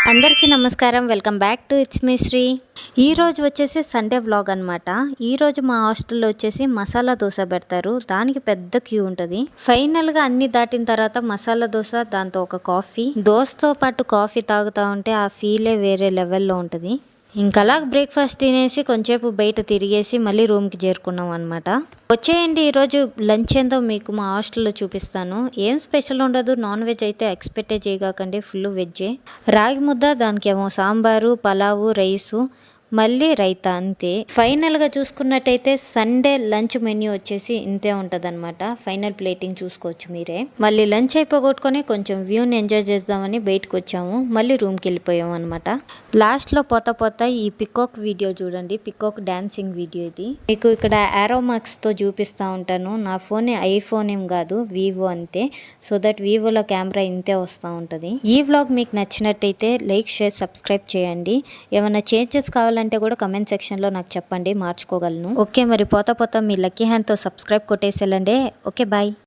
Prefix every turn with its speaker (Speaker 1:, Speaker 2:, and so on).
Speaker 1: అందరికీ నమస్కారం. Welcome back to it's me Sri. ఈరోజు వచ్చేసి సండే వ్లాగ్ అనమాట. ఈరోజు మా హాస్టల్లో వచ్చేసి మసాలా దోశ పెడతారు. దానికి పెద్ద క్యూ ఉంటుంది. ఫైనల్గా అన్ని దాటిన తర్వాత మసాలా దోశ, దాంతో ఒక కాఫీ, దోశతో పాటు కాఫీ తాగుతూ ఉంటే ఆ ఫీలే వేరే లెవెల్లో ఉంటుంది. ఇంకలా బ్రేక్ఫాస్ట్ తినేసి కొంచెంసేపు బయట తిరిగేసి మళ్ళీ రూమ్కి చేరుకున్నాం అనమాట. వచ్చేయండి, ఈరోజు లంచ్ ఏందో మీకు మా హాస్టల్లో చూపిస్తాను. ఏం స్పెషల్ ఉండదు, నాన్ వెజ్ అయితే ఎక్స్పెక్టే చేయకండి, ఫుల్ వెజ్జే. రాగి ముద్ద, దానికేమో సాంబారు, పలావు, రైసు, మళ్ళీ రైతా, అంతే. ఫైనల్గా చూసుకున్నట్టయితే సండే లంచ్ మెన్యూ వచ్చేసి ఇంతే ఉంటుందన్నమాట. ఫైనల్ ప్లేటింగ్ చూసుకోవచ్చు మీరే. మళ్ళీ లంచ్ అయిపోగొట్టుకొని కొంచెం వ్యూని ఎంజాయ్ చేద్దామని బయటకు వచ్చాము. మళ్ళీ రూమ్కి వెళ్ళిపోయాము అనమాట. లాస్ట్లో పోతా ఈ పికాక్ వీడియో చూడండి. పికాక్ డాన్సింగ్ వీడియో ఇది. మీకు ఇక్కడ ఆరో మార్క్స్తో చూపిస్తూ ఉంటాను. నా ఫోన్ ఐఫోన్ ఏం కాదు, వివో అంతే. సో దట్ వివోలో కెమెరా ఇంతే వస్తూ ఉంటుంది. ఈ వ్లాగ్ మీకు నచ్చినట్టయితే లైక్, షేర్, సబ్స్క్రైబ్ చేయండి. ఏమైనా చేంజెస్ కావాలంటే కూడా కమెంట్ సెక్షన్లో నాకు చెప్పండి, మార్చుకోగలను. ఓకే, మరి పోతా మీ లక్కీ హ్యాండ్తో సబ్స్క్రైబ్ కొట్టేసేయాలండి. Okay, bye.